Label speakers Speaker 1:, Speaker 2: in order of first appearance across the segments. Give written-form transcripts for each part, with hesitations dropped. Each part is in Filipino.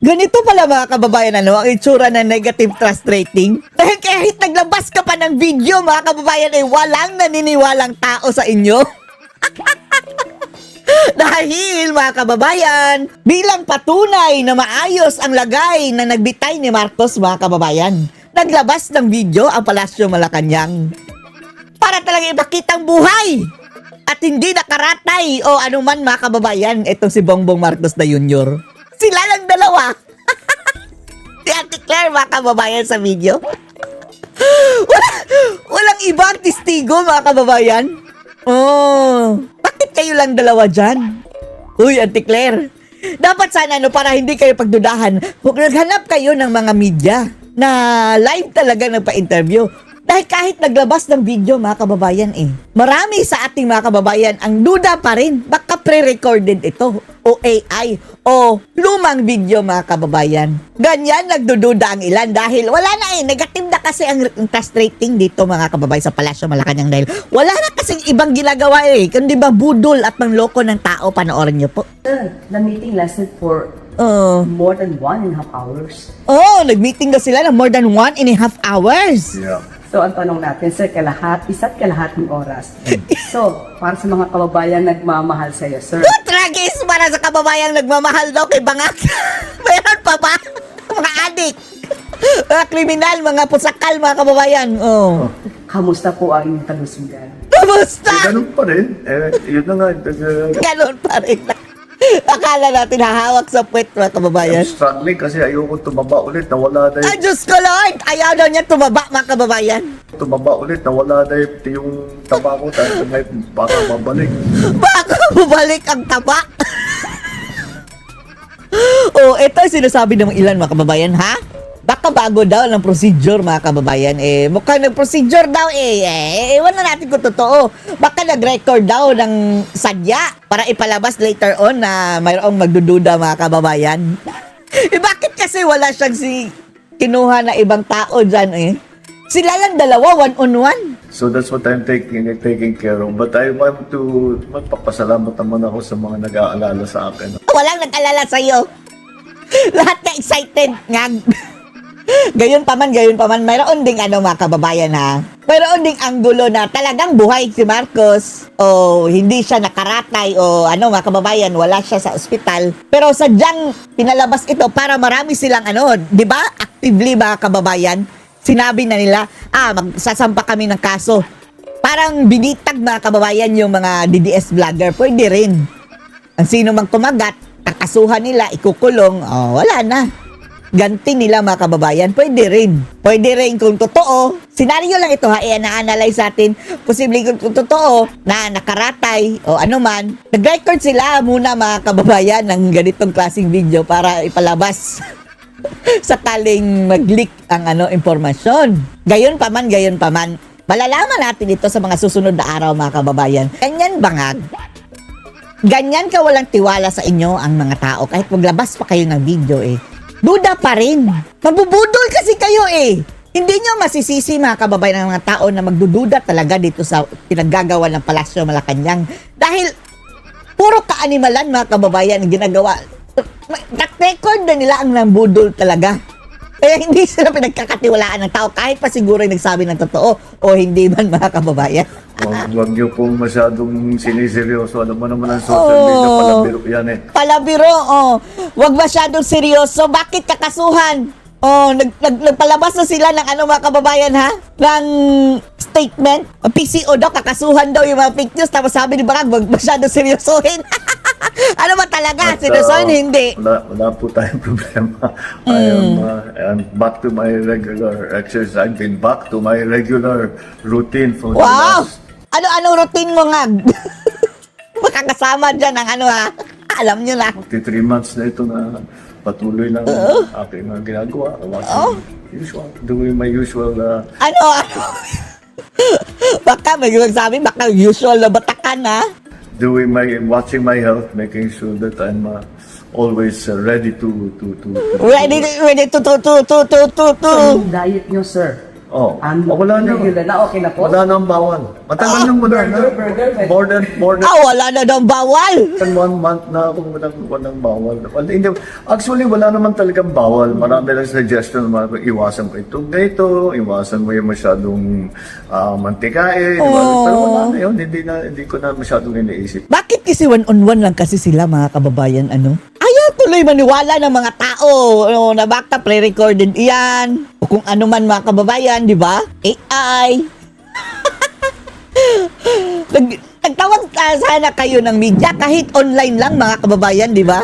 Speaker 1: Ganito pala mga kababayan, ano, ang itsura ng negative trust rating. Dahil kahit naglabas ka pa ng video, mga kababayan, ay walang naniniwalang tao sa inyo. Dahil, mga kababayan, bilang patunay na maayos ang lagay na nagbitay ni Marcos, mga kababayan, naglabas ng video ang Palasyo Malacanang. Para talaga ipakitang buhay at hindi nakaratay o anuman, mga kababayan, itong si Bongbong Marcos na Jr. Sila lang dalawa. Si Ate Claire, mga kababayan, sa video. Walang ibang testigo, mga kababayan. Oh, bakit kayo lang dalawa dyan? Uy, Ate Claire, dapat sana para hindi kayo pagdudahan, naghanap kayo ng mga media na live talaga nagpa-interview. Dahil kahit naglabas ng video, mga kababayan, marami sa ating mga kababayan ang duda pa rin. Baka pre-recorded ito, o AI, o lumang video, mga kababayan. Ganyan nagdududa ang ilan dahil wala na negative na kasi ang trust rating dito, mga kababayan, sa Palasyo Malacanang dahil wala na kasing ibang ginagawa kundi ba budol at mangloko ng tao. Panoorin niyo po.
Speaker 2: The meeting lasted for more than 1.5 hours.
Speaker 1: Nag-meeting na sila ng more than 1.5 hours.
Speaker 3: Yeah.
Speaker 2: So, ang tanong natin, sir, isa't kalahating oras. So, para sa mga kababayan nagmamahal sa iyo, sir.
Speaker 1: Tragis para sa kababayang nagmamahal daw kay Bangat. Mayroon pa ba? Mga adik, mga kriminal, mga pusakal, mga kababayan.
Speaker 2: Kamusta po ang inyong kalusugan?
Speaker 1: Kamusta?
Speaker 3: Ganun pa rin. Yun na nga.
Speaker 1: Ganun pa rin. Akala natin hahawak sa puwet, mga kababayan.
Speaker 3: I'm struggling kasi ayoko tumaba ulit. Nawala na
Speaker 1: Ay, Diyos ko, Lord! Ayaw daw niya tumaba, mga kababayan.
Speaker 3: Nawala na yung taba ko. Tapos may baka mabalik.
Speaker 1: Baka bumalik ang taba. Ito ang sinasabi ng ilan, mga kababayan, ha? Baka bago daw ng procedure, mga kababayan. Mukhang nag-procedure daw, ewan na natin kung totoo. Baka nag-record daw ng sadya para ipalabas later on na mayroong magdududa, mga kababayan. Bakit kasi wala siyang kinuha na ibang tao dyan, Sila lang dalawa, one-on-one.
Speaker 3: So that's what I'm taking care of. But I want to magpapasalamat naman ako sa mga nag-aalala sa akin.
Speaker 1: Walang nag-alala sa'yo. Lahat na excited. Gayon pa man, mayroon ding mga kababayan, ha? Mayroon ding anggulo na talagang buhay si Marcos o hindi siya nakaratay o mga kababayan, wala siya sa ospital. Pero sadyang pinalabas ito para marami silang di ba? Actively, mga kababayan, sinabi na nila, magsasampa kami ng kaso. Parang binitag, mga kababayan, yung mga DDS vlogger. Pwede rin. Ang sino mang kumagat, kakasuhan nila, ikukulong, wala na. Ganti nila, mga kababayan, pwede rin. Pwede rin kung totoo. Senaryo lang ito, na-analyze natin. Posible kung totoo na nakaratay o anuman. Nag-record sila muna, mga kababayan, ng ganitong klaseng video para ipalabas. Sakaling mag-leak ang impormasyon. Gayon pa man. Malalaman natin ito sa mga susunod na araw, mga kababayan. Ganyan bangag. Ganyan ka walang tiwala sa inyo ang mga tao. Kahit maglabas pa kayo ng video, duda pa rin. Mabubudol kasi kayo, Hindi nyo masisisi, mga kababayan, ng mga tao na magdududa talaga dito sa pinaggagawa ng Palasyo Malacanang. Dahil puro kaanimalan, mga kababayan, ang ginagawa. Track-record na nila ang nambudol talaga. Kaya hindi sila pinagkakatiwalaan ng tao kahit pa siguro nagsabi ng totoo o hindi man, mga kababayan.
Speaker 3: Huwag niyo pong masyadong siniseryoso. Alam mo naman ang social media, palabiro yan
Speaker 1: Palabiro, Huwag masyadong seryoso. Bakit kakasuhan? Nagpalabas na sila ng mga kababayan, ha? Ng statement. PCO daw, kakasuhan daw yung mga fake news. Tapos sabi ni Barag, huwag masyadong seryosohin. Ano ba talaga? Seryosohin, hindi.
Speaker 3: Wala po tayong problema. I'm back to my regular exercise. I've been back to my regular routine for the last...
Speaker 1: Ano routine mo nga? Makakasama dyan ang alam nyo na.
Speaker 3: 3 months na ito na patuloy lang aking ginagawa. Doing my usual...
Speaker 1: Baka may magsabi, baka usual na batakan, ha?
Speaker 3: Watching my health, making sure that I'm always ready to
Speaker 1: Ready to.
Speaker 2: Anong diet nyo, sir?
Speaker 3: Oh.
Speaker 2: Wala na, okay na po.
Speaker 3: Wala nang bawal. Matagal nang wala na.
Speaker 2: burger.
Speaker 3: More than
Speaker 1: Wala na daw bawal.
Speaker 3: 1 month na akong walang bawal. Well, hindi, actually, wala naman talagang bawal. Marami lang suggestion na iwasan mo itong ganito, iwasan mo yung masyadong mantikain. Pero wala na yun. Hindi ko na masyadong iniisip.
Speaker 1: Bakit kasi one-on-one lang kasi sila, mga kababayan, ano? Ayaw tuloy maniwala ng mga tao na baka pre-recorded iyan. O kung ano man, mga kababayan, di ba? AI. Nagtawag sana kayo ng media kahit online lang, mga kababayan, di ba?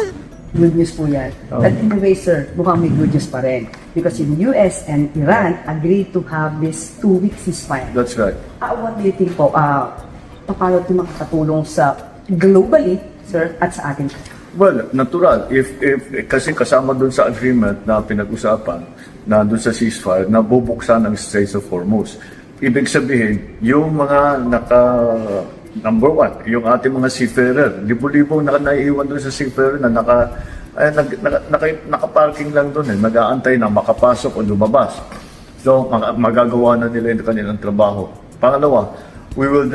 Speaker 2: Good news po yan. But anyway, sir, mukhang may good news pa rin. Because in US and Iran agreed to have this 2-week ceasefire.
Speaker 3: That's right.
Speaker 2: What do you think po, paano ito makakatulong sa globally, sir, at sa atin?
Speaker 3: Well, natural. Kasi kasama dun sa agreement na pinag-usapan, na dun sa ceasefire, na bubuksan ang Straits of Hormuz. Ibig sabihin, yung mga number one, yung ating mga seafarer, libo-libo na naiiwan dun sa seafarer na nakaparking lang dun nag-aantay na makapasok o lumabas. So, magagawa na nila yung kanilang trabaho. Pangalawa, we will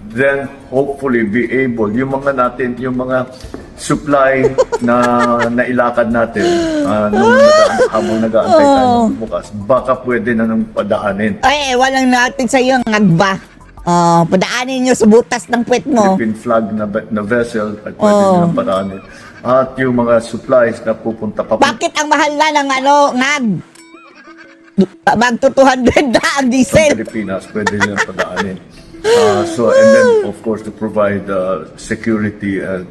Speaker 3: then hopefully be able, yung mga supply na nailakad natin habang nag-aantay tayo bukas, baka pwede na nang padaanin.
Speaker 1: Ay, walang natin sa iyo ngagba. Padaanin nyo sa butas ng puwet mo.
Speaker 3: Philippine flag na vessel at pwede nilang padaanin. At yung mga supplies na pupunta pa.
Speaker 1: Bakit ang mahal na ng ngag? Magto 200 na ang
Speaker 3: Sa
Speaker 1: diesel.
Speaker 3: Pilipinas, pwede nilang padaanin. And then, of course, to provide security and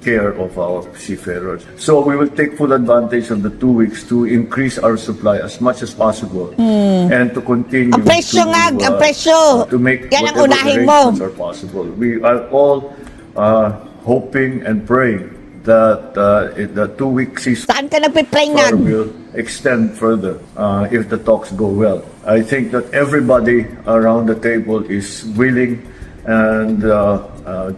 Speaker 3: care of our seafarers. So we will take full advantage of the 2 weeks to increase our supply as much as possible and to continue
Speaker 1: Ang presyo ang presyo.
Speaker 3: to make
Speaker 1: Yan ang
Speaker 3: whatever
Speaker 1: unahin mo.
Speaker 3: arrangements are possible. We are all hoping and praying that the 2-week ceasefire
Speaker 1: Saan ka nagpipray ngag?
Speaker 3: will extend further if the talks go well. I think that everybody around the table is willing and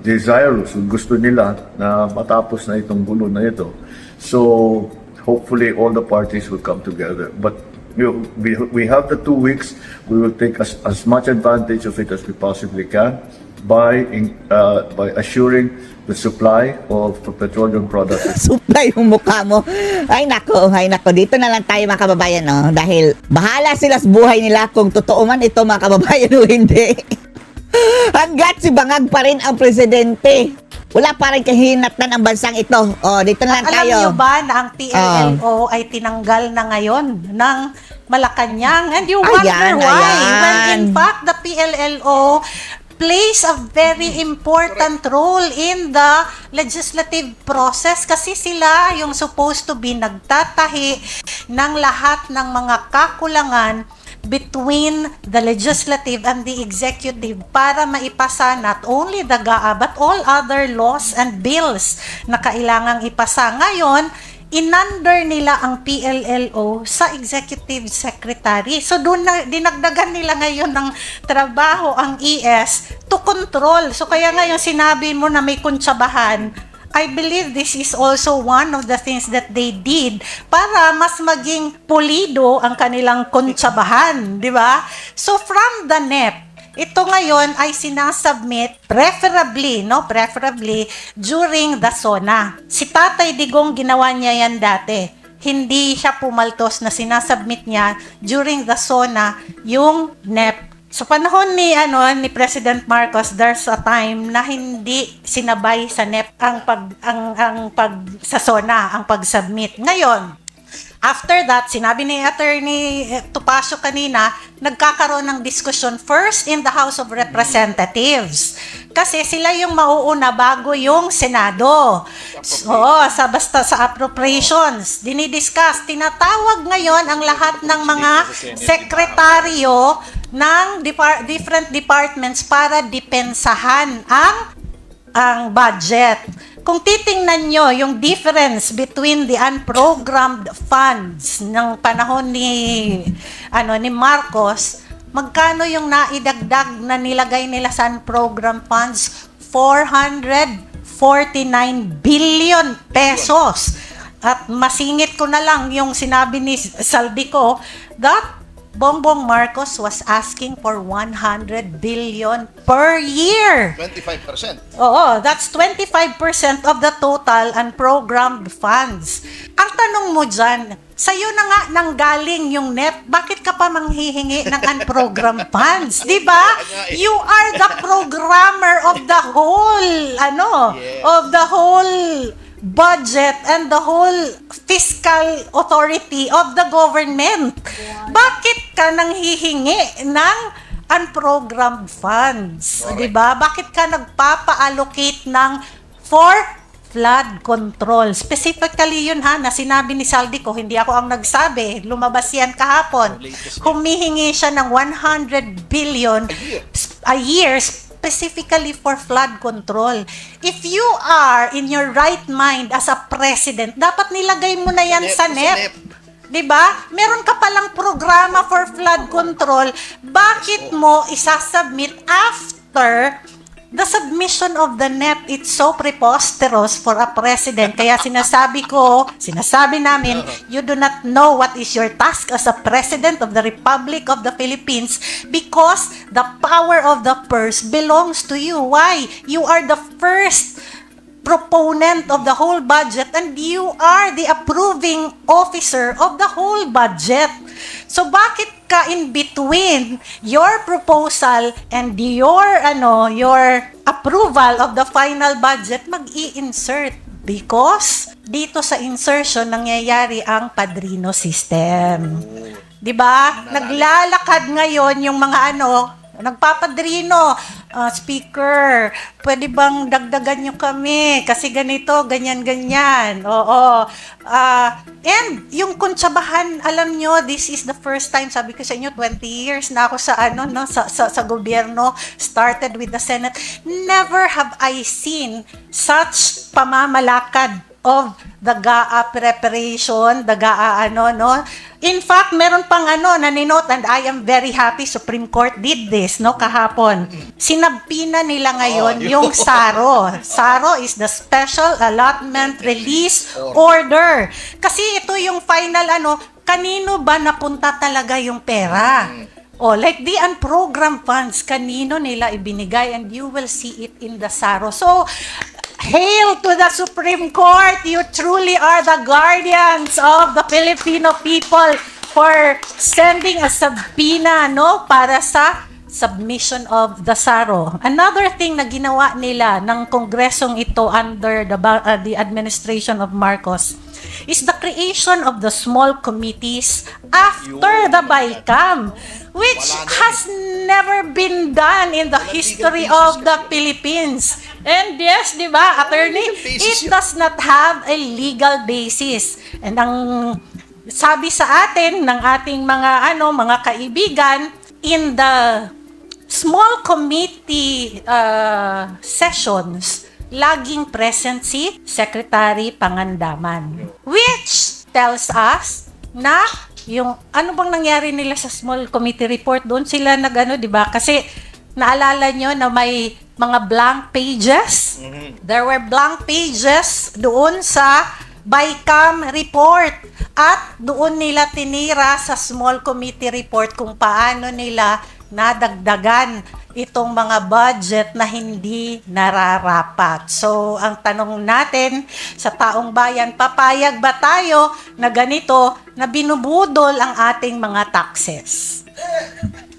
Speaker 3: desirous, gusto nila na matapos na itong gulo na ito. So hopefully all the parties will come together. But we have the 2 weeks. We will take as much advantage of it as we possibly can by assuring the supply of petroleum products.
Speaker 1: Supply yung mukha mo. Ay nako. Dito na lang tayo, mga kababayan, no? Dahil bahala sila sa buhay nila kung totoo man ito, mga kababayan, o hindi. Hanggat si Bangag pa rin ang presidente, wala pa rin kahinatnan ang bansang ito. Dito na lang
Speaker 4: Alam
Speaker 1: tayo.
Speaker 4: niyo ba na ang PLLO ay tinanggal na ngayon ng Malacanang? And you wonder why? When in fact, the PLLO plays a very important role in the legislative process kasi sila yung supposed to be nagtatahi ng lahat ng mga kakulangan between the legislative and the executive para maipasa not only the GAA but all other laws and bills na kailangang ipasa. Ngayon, inander nila ang PLLO sa executive secretary. So doon na dinagdagan nila ngayon ng trabaho ang ES to control. So kaya ngayon sinabi mo na may kuntsabahan, I believe this is also one of the things that they did para mas maging pulido ang kanilang kuntsabahan, di ba? So from the NEP, ito ngayon ay sinasubmit preferably during the SONA. Si Tatay Digong ginawa niya yan dati. Hindi siya pumaltos na sinasubmit niya during the SONA yung NEP. So panahon ni President Marcos, there's a time na hindi sinabay sa NEP sa SONA ang pag-submit. Ngayon, after that, sinabi ni Attorney Topacio kanina, nagkakaroon ng discussion first in the House of Representatives. Kasi sila yung mauuna bago yung Senado. Basta sa appropriations, dinidiscuss. Tinatawag ngayon ang lahat ng mga sekretaryo ng different departments para depensahan ang budget. Kung titingnan nyo yung difference between the unprogrammed funds ng panahon ni Marcos, magkano yung naidagdag na nilagay nila sa unprogrammed funds? 449 billion pesos. At masingit ko na lang yung sinabi ni Saldico that Bongbong Marcos was asking for 100 billion per year.
Speaker 5: 25%.
Speaker 4: Oo, that's 25% of the total unprogrammed funds. Ang tanong mo dyan, sa'yo na nga nanggaling yung NEP, bakit ka pa manghihingi ng unprogrammed funds? Di ba? You are the programmer of the whole, of the whole budget and the whole fiscal authority of the government. Bakit ka nanghihingi ng unprogrammed funds? Di ba? Bakit ka nagpapa-allocate ng for flood control? Specifically yun na sinabi ni Saldico, hindi ako ang nagsabi, lumabas yan kahapon. Humihingi siya ng 100 billion a year specifically for flood control. If you are in your right mind as a president, dapat nilagay mo na yan sa NEP. 'Di ba? Meron ka palang programa for flood control, bakit mo isasubmit after the submission of the NEP? It's so preposterous for a president. Kaya sinasabi namin, you do not know what is your task as a president of the Republic of the Philippines because the power of the purse belongs to you. Why? You are the first proponent of the whole budget and you are the approving officer of the whole budget. So bakit ka in between your proposal and your approval of the final budget mag-i-insert? Because dito sa insertion nangyayari ang padrino system. 'Di ba? Naglalakad ngayon yung mga nagpapadrino, speaker, pwede bang dagdagan nyo kami? Kasi ganito, ganyan. Oo. And yung kuntsabahan, alam nyo, this is the first time, sabi ko sa inyo, 20 years na ako sa gobyerno, started with the Senate. Never have I seen such pamamalakad of the GAA preparation, the GAA In fact, meron pang naninote, and I am very happy Supreme Court did this, kahapon. Sinabpina nila ngayon yung SARO. SARO is the Special Allotment Release Order. Kasi ito yung final, kanino ba napunta talaga yung pera? Like the unprogrammed funds, kanino nila ibinigay, and you will see it in the SARO. So, hail to the Supreme Court! You truly are the guardians of the Filipino people for sending a subpoena, para sa submission of the SARO. Another thing na ginawa nila ng kongresong ito under the administration of Marcos is the creation of the small committees after the BICAM, which has never been done in the history of the Philippines. And yes, di ba, attorney, it does not have a legal basis. And ang sabi sa atin ng ating mga kaibigan, in the small committee sessions, laging present si Secretary Pangandaman, which tells us na yung ano bang nangyari nila sa small committee report, doon sila di ba? Kasi naalala nyo na may mga blank pages. There were blank pages doon sa BICAM report at doon nila tinira sa small committee report kung paano nila nadagdagan itong mga budget na hindi nararapat. So, ang tanong natin sa taong bayan, papayag ba tayo na ganito na binubudol ang ating mga taxes?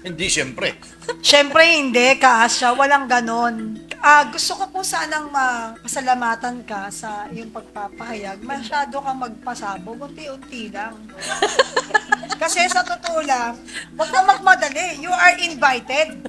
Speaker 5: Hindi, siyempre.
Speaker 6: Siyempre hindi, Kaasya. Walang ganon. Gusto ko po sanang pasalamatan ka sa iyong pagpapahayag. Masyado kang magpasabog, unti-unti lang. Kasi sa totoo lang, huwag kang magmadali. You are invited.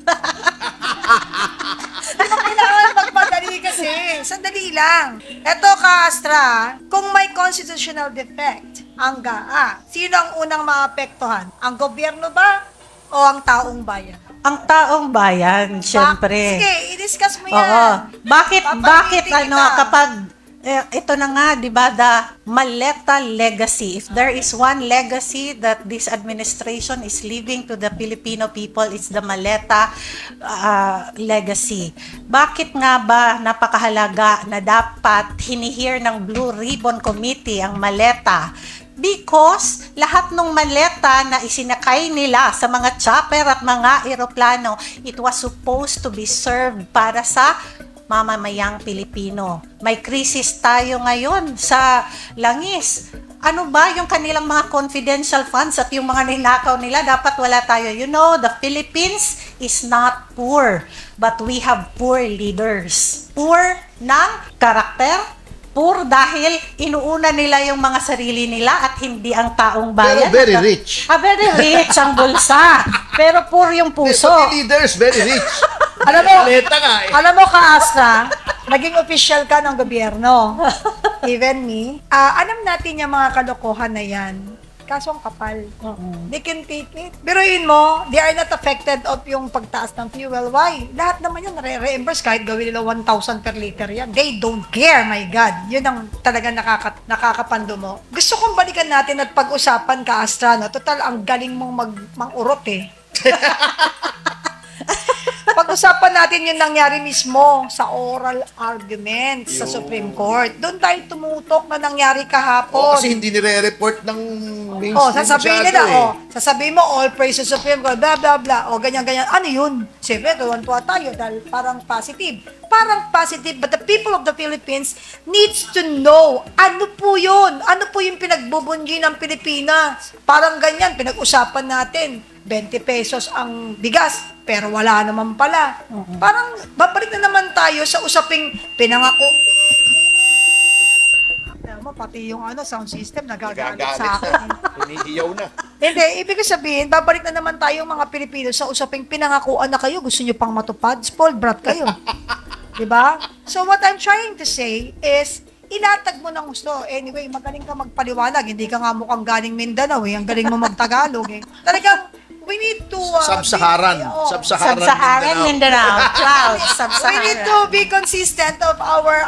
Speaker 6: Hindi mo kailangan magmadali kasi. Sandali lang. Eto, Kaastra, kung may constitutional defect ang GAA, sino ang unang maapektuhan? Ang gobyerno ba o ang taong bayan?
Speaker 4: Ang taong bayan, syempre.
Speaker 6: Sige, i-discuss mo
Speaker 4: Oo.
Speaker 6: yan.
Speaker 4: Bakit
Speaker 6: Papalitin kita.
Speaker 4: kapag ito na nga, 'di ba, the Maleta legacy. If there is one legacy that this administration is leaving to the Filipino people, it's the Maleta legacy. Bakit nga ba napakahalaga na dapat hinihir ng Blue Ribbon Committee ang Maleta? Because lahat ng maleta na isinakay nila sa mga chopper at mga eroplano, it was supposed to be served para sa mamamayang Pilipino. May krisis tayo ngayon sa langis. Ano ba yung kanilang mga confidential funds at yung mga ninakaw nila? Dapat wala tayo. You know, the Philippines is not poor, but we have poor leaders. Poor ng karakter, poor dahil inuuna nila yung mga sarili nila at hindi ang taong bayan.
Speaker 5: Pero very rich.
Speaker 4: Very rich ang bulsa. Pero poor yung puso.
Speaker 5: Pati leaders, very rich.
Speaker 6: Alam mo,
Speaker 5: Leta nga eh.
Speaker 6: alam mo ka, Astra, naging official ka ng gobyerno. Even me. Alam natin yung mga kalokohan na yan. Kaso ang kapal. They can take it. Pero yun mo, they are not affected of yung pagtaas ng fuel. Why? Lahat naman yan, re-reimburse kahit gawin nila 1,000 per liter yan. They don't care, my God. Yun ang talaga nakakapando mo. Gusto kong balikan natin at pag-usapan ka, Astra, no? Total, ang galing mong mang-urot eh. Pag-usapan natin yung nangyari mismo sa oral arguments sa Supreme Court. Doon tayo tumutok na nangyari kahapon.
Speaker 5: Kasi hindi nire-report ng mainstream.
Speaker 6: Sasabihin nila, sasabihin mo, all praise to Supreme Court, blah, blah, blah, ganyan-ganyan. Ano yun? Siyempre, tuwan-tuwa tayo dahil parang positive. Parang positive, but the people of the Philippines needs to know, ano po yun? Ano po yung pinagbubunyi ng Pilipinas? Parang ganyan, pinag-usapan natin. 20 pesos ang bigas, pero wala naman pala. Parang babalik na naman tayo sa usaping pinangako. Alam mo, pati yung sound system nagagalit sa akin.
Speaker 5: Hinihiyaw na.
Speaker 6: Hindi, ibig sabihin, babalik na naman tayo mga Pilipino sa usaping pinangakuan na kayo, gusto nyo pang matupad, spoiled brat kayo. Diba? So what I'm trying to say is, ilatag mo ng gusto. Anyway, magaling ka magpaliwanag. Hindi ka nga mukhang galing Mindanao eh. Ang galing mo magtagalog eh. Talagang, we need to...
Speaker 5: Sub-Saharan.
Speaker 4: Sub-Saharan Mindanao. Cloud.
Speaker 6: We
Speaker 4: Sub-Saharan.
Speaker 6: need to be consistent of our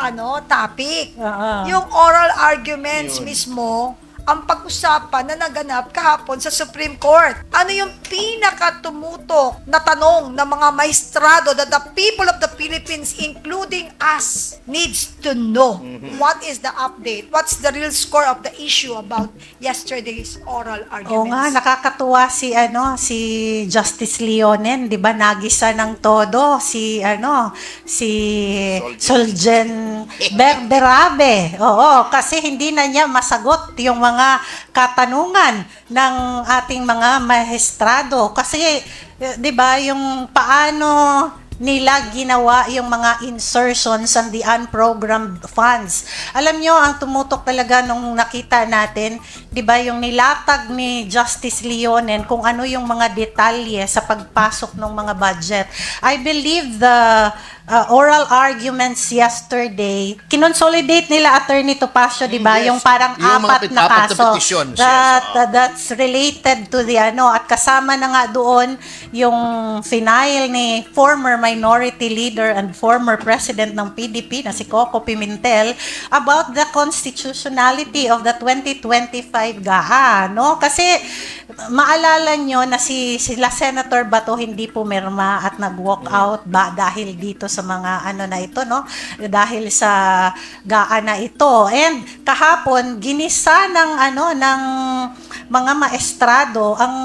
Speaker 6: topic.
Speaker 4: Oo.
Speaker 6: Yung oral arguments mismo, ang pag-usapan na naganap kahapon sa Supreme Court. Ano yung pinakatumutok na tanong ng mga maestrado that the people of the Philippines, including us, needs to know? What is the update? What's the real score of the issue about yesterday's oral arguments?
Speaker 4: Oo nga, nakakatuwa si Justice Leonen, 'di ba? Nagisa ng todo si Solgen Berabe. Oo, kasi hindi na niya masagot yung mga katanungan ng ating mga maestrado kasi 'di ba yung paano nila ginawa yung mga insertions on the unprogrammed funds. Alam nyo, ang tumutok talaga nung nakita natin, di ba, yung nilatag ni Justice Leonen kung ano yung mga detalye sa pagpasok ng mga budget. I believe the oral arguments yesterday, kinonsolidate nila Attorney Topacio, di ba,
Speaker 5: Yes.
Speaker 4: yung parang
Speaker 5: Yung mga
Speaker 4: apat na
Speaker 5: apat na
Speaker 4: kaso
Speaker 5: petitions,
Speaker 4: that's related to the at kasama na nga doon yung final ni former minority leader and former president ng PDP na si Coco Pimentel about the constitutionality of the 2025 GAA, no? Kasi maalala nyo na sila Senator Bato hindi pumirma at nag-walk out ba dahil dito sa mga na ito, no? Dahil sa GAA na ito. And kahapon ginisa ng ng mga maestrado ang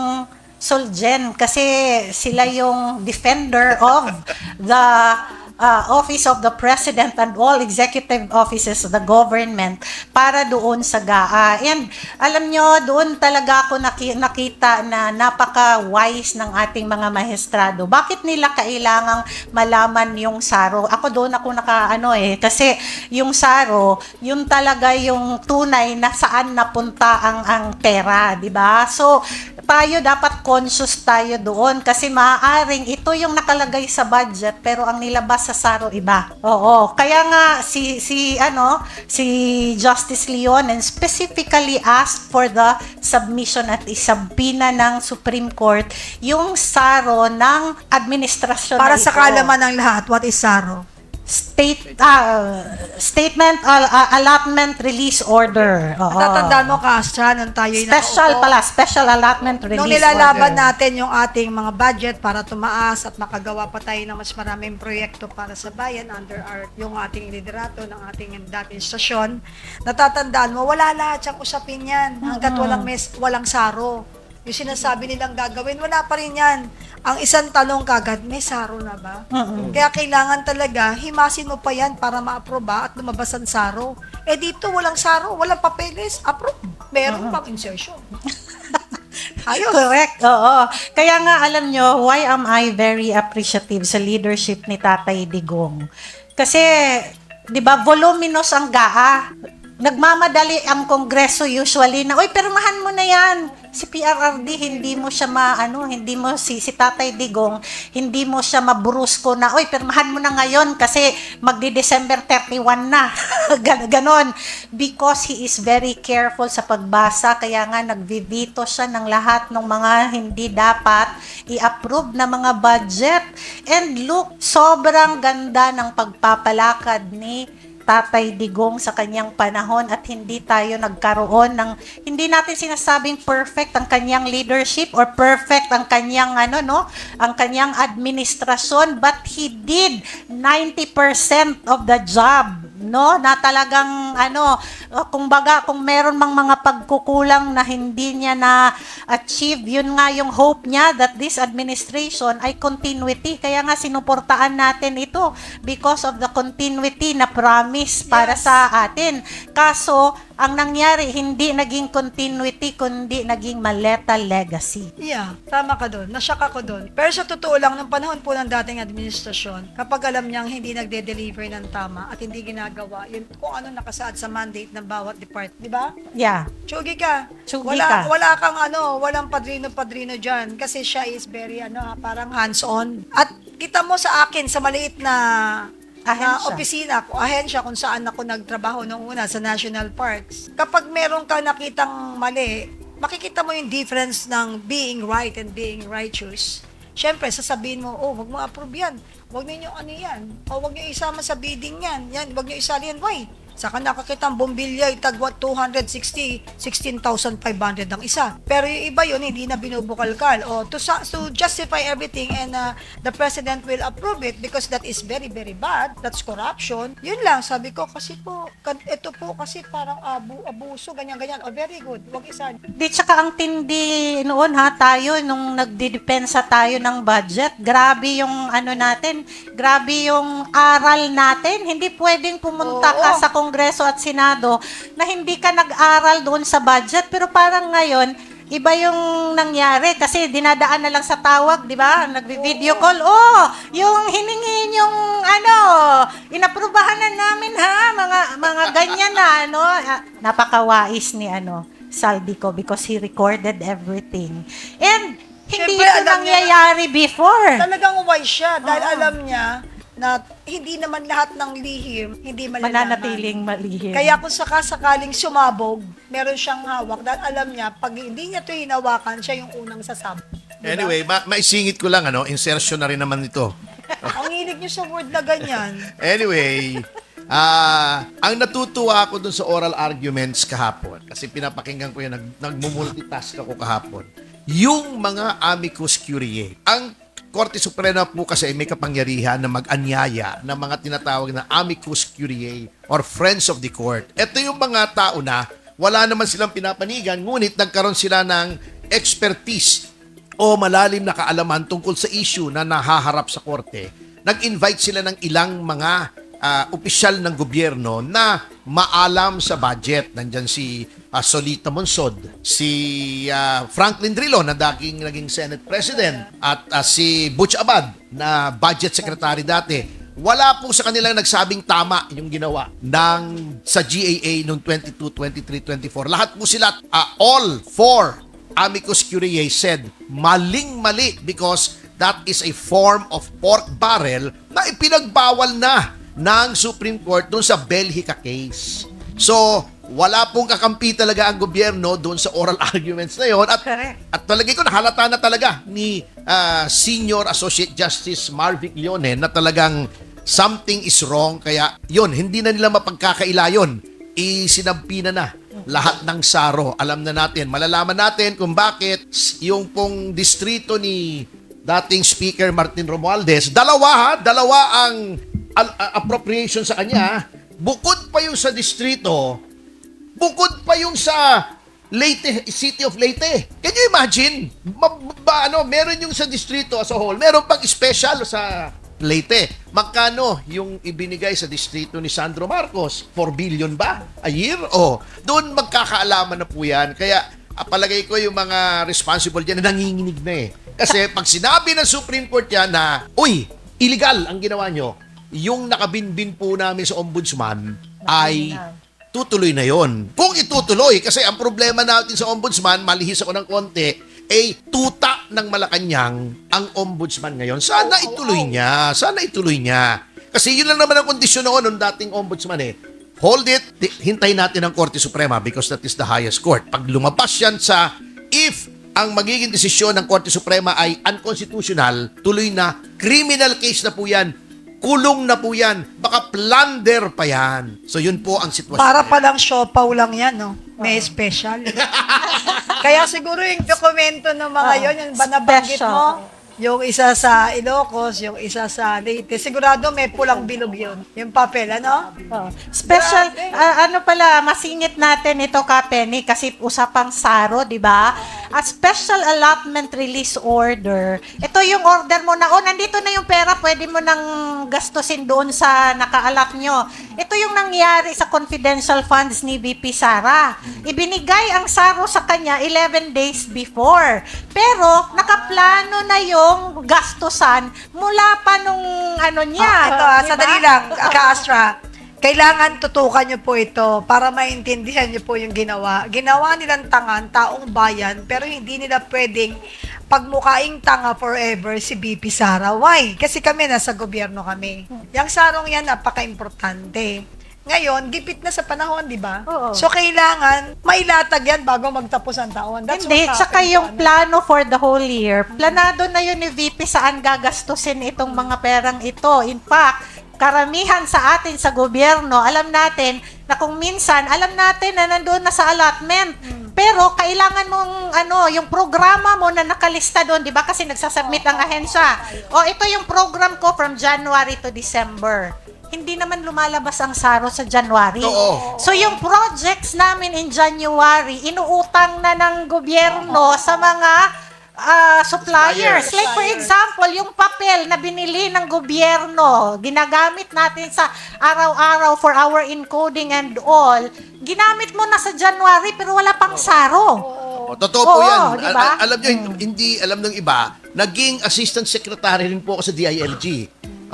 Speaker 4: Solgen kasi sila yung defender of the Office of the President and all executive offices of the government para doon sa GAA. And alam nyo, doon talaga ako nakita na napaka-wise ng ating mga maestrado. Bakit nila kailangang malaman yung SARO? Ako doon ako kasi yung SARO, yun talaga yung tunay na saan napunta ang pera, di ba? So, tayo dapat conscious tayo doon kasi maaaring ito yung nakalagay sa budget pero ang nilabas sa SARO iba. Oo, kaya nga si Justice Leonen specifically asked for the submission at isabina ng Supreme Court yung SARO ng administrasyon
Speaker 6: Para
Speaker 4: na
Speaker 6: sa
Speaker 4: ito.
Speaker 6: kalaman ng lahat, what is SARO?
Speaker 4: statement allotment release order. Oo.
Speaker 6: Natatandaan mo, Kasha, nung tayo'y
Speaker 4: Special allotment release
Speaker 6: nung nilalaban
Speaker 4: order.
Speaker 6: natin yung ating mga budget para tumaas at makagawa pa tayo ng mas maraming proyekto para sa bayan under yung ating liderato ng ating dating stasyon, natatandaan mo, wala lahat siyang usapin yan hanggat walang saro. Yung sinasabi nilang gagawin, wala pa rin yan. Ang isang tanong kagad, may saro na ba? Kaya kailangan talaga, himasin mo pa yan para ma-aproba at lumabas ang saro. Eh dito, walang saro, walang papeles, approve. Meron pang insertion. Ayos.
Speaker 4: Correct, oo. Kaya nga, alam nyo, why am I very appreciative sa leadership ni Tatay Digong? Kasi, di ba, voluminous ang GAA. Nagmamadali ang Kongreso usually na, uy, pirmahan mo na yan. Si PRRD, hindi mo siya hindi mo si Tatay Digong, hindi mo siya maburusko na, uy, pirmahan mo na ngayon kasi magdi-December 31 na. Ganon. Because he is very careful sa pagbasa, kaya nga nagvivito siya ng lahat ng mga hindi dapat i-approve na mga budget. And look, sobrang ganda ng pagpapalakad ni Tatay Digong sa kanyang panahon at hindi tayo nagkaroon ng, hindi natin sinasabing perfect ang kanyang leadership or perfect ang kanyang ang kanyang administrasyon, but he did 90% of the job, na talagang kumbaga kung meron mang mga pagkukulang na hindi niya na achieve, yun nga yung hope niya that this administration ay continuity, kaya nga sinuportaan natin ito because of the continuity na promise para sa atin. Kaso, ang nangyari, hindi naging continuity, kundi naging maleta legacy.
Speaker 6: Yeah, tama ka doon. Nasyak ako doon. Pero sa totoo lang, nung panahon po ng dating administrasyon, kapag alam niyang hindi nagde-deliver ng tama at hindi ginagawa, yun kung ano nakasaad sa mandate ng bawat department, di ba?
Speaker 4: Yeah.
Speaker 6: Tsugi ka.
Speaker 4: Tsugi ka.
Speaker 6: Wala kang walang padrino-padrino dyan kasi siya is very parang hands-on. At kita mo sa akin sa maliit na
Speaker 4: Ahensya.
Speaker 6: opisina, ahensya kung saan ako nagtrabaho noong una sa National Parks. Kapag meron ka nakitang mali, makikita mo yung difference ng being right and being righteous. Siyempre, sasabihin mo, wag mo approve yan. Wag niyo yan. O wag niyo isama sa bidding yan. Wag niyo isali yan. Why? Saka nakakita ang bombilya, itagwa 16,500 ang isa. Pero yung iba yun, hindi na binubukalkal. To justify everything and the president will approve it because that is very, very bad. That's corruption. Yun lang, sabi ko, kasi po, ito po kasi parang abuso, ganyan-ganyan. Very good, wag isa.
Speaker 4: Di tsaka ang tindi noon tayo, nung nagdidepensa tayo ng budget, grabe yung natin, grabe yung aral natin. Hindi pwedeng pumunta ka sa Kongreso at Senado na hindi ka nag-aral doon sa budget, pero parang ngayon iba yung nangyari kasi dinadaan na lang sa tawag, di ba? Nagvi-video call. Yung hiningi yung inaprubahan na namin mga ganyan na napakawais ni Saldico because he recorded everything. And hindi
Speaker 6: Siyempre,
Speaker 4: ito
Speaker 6: alam niya-
Speaker 4: nangyayari before.
Speaker 6: Talagang wise siya dahil alam niya na hindi naman lahat ng lihim, hindi malalaman.
Speaker 4: Mananatiling malihim.
Speaker 6: Kaya kung sakaling sumabog, meron siyang hawak dahil alam niya, pag hindi niya ito hinawakan, siya yung unang sasabog. Diba?
Speaker 5: Anyway, maisingit ko lang, insertion na rin naman ito.
Speaker 6: Ang hilig niyo sa word na ganyan.
Speaker 5: Anyway, ang natutuwa ako dun sa oral arguments kahapon, kasi pinapakinggan ko yan, nagmumultitask ako kahapon, yung mga amicus curiae. Ang Korte Suprema po kasi may kapangyarihan na mag-anyaya ng mga tinatawag na amicus curiae or friends of the court. Ito yung mga tao na wala naman silang pinapanigan, ngunit nagkaroon sila ng expertise o malalim na kaalaman tungkol sa issue na nahaharap sa korte. Nag-invite sila ng ilang mga opisyal ng gobyerno na maalam sa budget. Nandyan si Solita Monsod, si Franklin Drilon na naging Senate President, at si Butch Abad na Budget Secretary dati. Wala po sa kanilang nagsabing tama yung ginawa sa GAA noong 22, 23, 24. Lahat po sila, all four amicus curiae said, maling-mali because that is a form of pork barrel na ipinagbawal na ng Supreme Court doon sa Belhica case. So, wala pong kakampi talaga ang gobyerno doon sa oral arguments na yon. At talagay ko, nahalata na talaga ni Senior Associate Justice Marvic Leone na talagang something is wrong. Kaya yun, hindi na nila mapagkakaila yun. Isinampi na lahat ng SARO. Alam na natin, malalaman natin kung bakit yung pong distrito ni dating Speaker Martin Romualdez, dalawa ang appropriation sa kanya. Bukod pa yung sa distrito, bukod pa yung sa Leyte, City of Leyte. Can you imagine? Meron yung sa distrito as a whole, meron pang special sa Leyte. Magkano yung ibinigay sa distrito ni Sandro Marcos? 4 billion ba a year? Doon magkakaalaman na po yan. Kaya palagay ko yung mga responsible dyan na nanginginig na eh. Kasi pag sinabi ng Supreme Court yan na, uy, illegal ang ginawa nyo, yung nakabinbin po namin sa ombudsman ay tutuloy na yon. Kung itutuloy, kasi ang problema natin sa ombudsman, malihis ako ng konti, tuta ng Malacanang ang ombudsman ngayon. Sana ituloy niya. Kasi yun lang naman ang kondisyon noon ng dating ombudsman eh. Hold it, hintayin natin ang Korte Suprema because that is the highest court. Pag lumabas yan sa if ang magiging desisyon ng Korte Suprema ay unconstitutional, tuloy na, criminal case na po yan, kulong na po yan, baka plunder pa yan. So yun po ang sitwasyon.
Speaker 6: Para palang siopaw lang yan, no? May special. Kaya siguro yung dokumento ng mga yon, yung banabanggit mo, yung isa sa Ilocos, yung isa sa Leyte, sigurado may pulang bilog yun. Yung papel, ano?
Speaker 4: Special, masingit natin ito, Penny, kasi usapang SARO, di ba? A special allotment release order. Ito yung order mo na, nandito na yung pera, pwede mo nang gastusin doon sa naka-allot nyo. Ito yung nangyari sa confidential funds ni VP Sara. Ibinigay ang SARO sa kanya 11 days before. Pero, nakaplano na yung gastusan mula pa nung niya.
Speaker 6: Ito,
Speaker 4: diba?
Speaker 6: sandali lang, Ka-Astra. Kailangan tutukan nyo po ito para maintindihan nyo po yung ginawa. Ginawa nilang tangan, taong bayan, pero hindi nila pwedeng pagmukaing tanga forever si BP Sara. Why? Kasi kami, nasa gobyerno kami. Yung sarong yan, napaka-importante. Ngayon, gipit na sa panahon, di ba?
Speaker 4: Oo.
Speaker 6: So, kailangan mailatag yan bago magtapos ang taon. That's
Speaker 4: Hindi,
Speaker 6: what
Speaker 4: tsaka
Speaker 6: happened.
Speaker 4: yung plano for the whole year, planado na yun ni VP saan gagastusin itong mga perang ito. In fact, karamihan sa atin sa gobyerno, alam natin na kung minsan, alam natin na nandoon na sa allotment. Pero kailangan mong yung programa mo na nakalista doon, 'di ba? Kasi nagsasubmit ang ahensya. Ito yung program ko from January to December. Hindi naman lumalabas ang SARO sa January.
Speaker 5: Oo.
Speaker 4: So yung projects namin in January, inuutang na ng gobyerno sa mga suppliers. Like for example, yung papel na binili ng gobyerno, ginagamit natin sa araw-araw for our encoding and all, ginamit mo na sa January pero wala pang SARO.
Speaker 5: Totoo po
Speaker 4: Oo,
Speaker 5: yan.
Speaker 4: diba?
Speaker 5: Alam nyo, hindi alam ng iba, naging assistant secretary rin po ako sa DILG.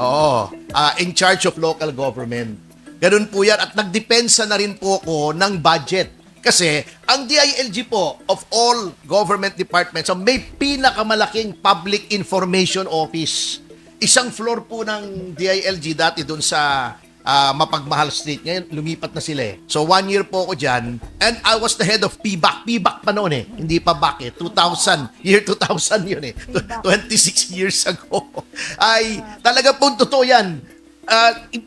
Speaker 5: Oo. In charge of local government. Ganun po yan. At nagdepensa na rin po ko ng budget. Kasi, ang DILG po, of all government departments, may pinakamalaking public information office. Isang floor po ng DILG dati doon sa Mapagmahal Street. Ngayon, lumipat na sila eh. So, 1 year po ako dyan. And I was the head of PBAC. PBAC pa noon eh. Hindi pa BAC eh. 2000. Year 2000 yun eh. 26 years ago. Ay, talaga po totoo yan.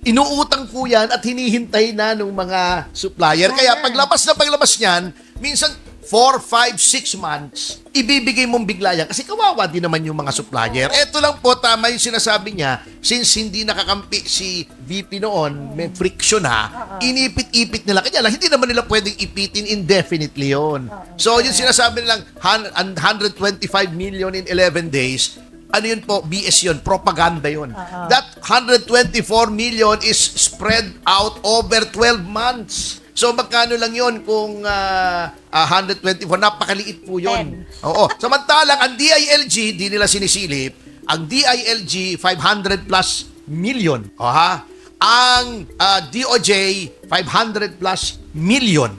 Speaker 5: Inuutang po yan at hinihintay na ng mga supplier. Kaya paglabas niyan, minsan 4, 5, 6 months, ibibigay mong bigla yan. Kasi kawawa din naman yung mga supplier. Ito lang po, tama yung sinasabi niya, since hindi nakakampi si VP noon, may friction inipit-ipit nila. Kanya lang, hindi naman nila pwedeng ipitin indefinitely yon. So, yung sinasabi nilang 125 million in 11 days, ano yun po? BS yun. Propaganda yun. That 124 million is spread out over 12 months. So, magkano lang yun kung 124? Napakaliit po yun. Oo. Samantalang, ang DILG, di nila sinisilip, ang DILG, 500 plus million. Ang DOJ, 500 plus million.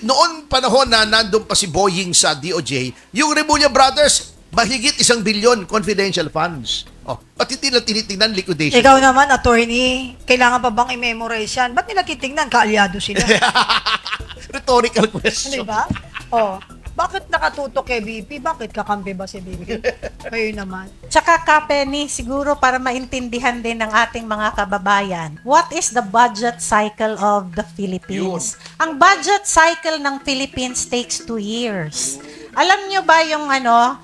Speaker 5: Noon panahon na nandun pa si Boying sa DOJ, yung Remulla Brothers, mahigit 1 billion confidential funds. Ba't hindi nila tinitingnan liquidation?
Speaker 6: Ikaw naman, attorney, kailangan pa bang i-memorize yan? Ba't nila titignan? Kaalyado sila.
Speaker 5: Rhetorical question.
Speaker 6: Di ba? Bakit nakatutok kay BP? Bakit kakampi ba si BP? Kayo naman.
Speaker 4: Tsaka ka, Penny, siguro para maintindihan din ng ating mga kababayan, what is the budget cycle of the Philippines? Ang budget cycle ng Philippines takes 2 years. Alam nyo ba yung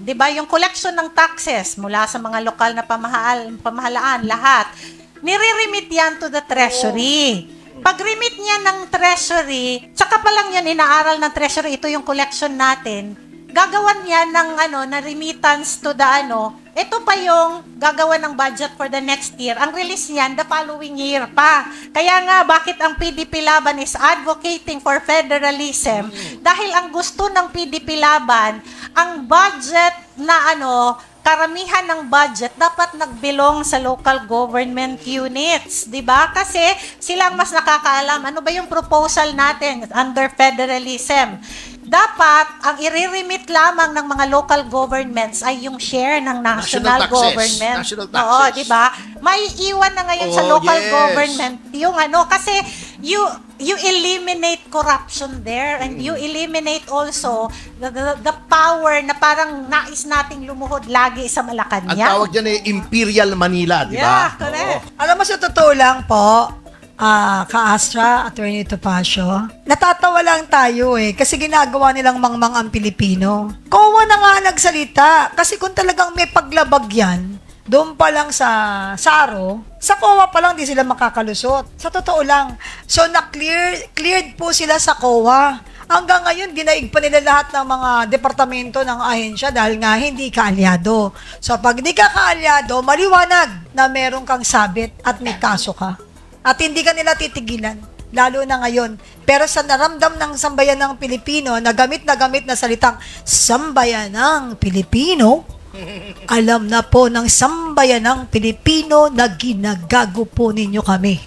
Speaker 4: di ba yung collection ng taxes mula sa mga lokal na pamahalaan, lahat, nire-remit yan to the treasury. Pag-remit niya ng treasury, tsaka pa lang yan inaaral ng treasury, ito yung collection natin, gagawan niya ng na remittance to the ito pa yung gagawa ng budget for the next year. Ang release niyan, the following year pa. Kaya nga, bakit ang PDP Laban is advocating for federalism? Dahil ang gusto ng PDP Laban, ang budget na karamihan ng budget dapat nagbilong sa local government units, 'di ba? Kasi sila ang mas nakakaalam ano ba yung proposal natin under federalism. Dapat ang i-remit lamang ng mga local governments ay yung share ng national
Speaker 5: taxes.
Speaker 4: government.
Speaker 5: National taxes.
Speaker 4: Oo, 'di ba? May iwan na ngayon sa
Speaker 5: Oh,
Speaker 4: local
Speaker 5: yes.
Speaker 4: government yung kasi you eliminate corruption there and you eliminate also the power na parang nais nating lumuhod lagi sa
Speaker 5: Ang
Speaker 4: Malacanang.
Speaker 5: tawag dyan Imperial Manila, di ba?
Speaker 4: Yeah, correct.
Speaker 6: Alam mo, sa totoo lang po, Ka-Astra, Attorney Topacio, natatawa lang tayo kasi ginagawa nilang mangmang ang Pilipino. Kowa na nga nagsalita, kasi kung talagang may paglabag yan, doon pa lang sa Saro, sa COA pa lang di sila makakalusot. Sa totoo lang. So, cleared po sila sa COA. Hanggang ngayon, dinaig pa nila lahat ng mga departamento ng ahensya dahil nga hindi kaalyado. So, pag hindi ka kaalyado, maliwanag na meron kang sabit at may kaso ka. At hindi ka nila titigilan, lalo na ngayon. Pero sa naramdam ng sambayan ng Pilipino, na gamit na salitang sambayan ng Pilipino, alam na po ng sambayan ng Pilipino na ginagago po ninyo kami.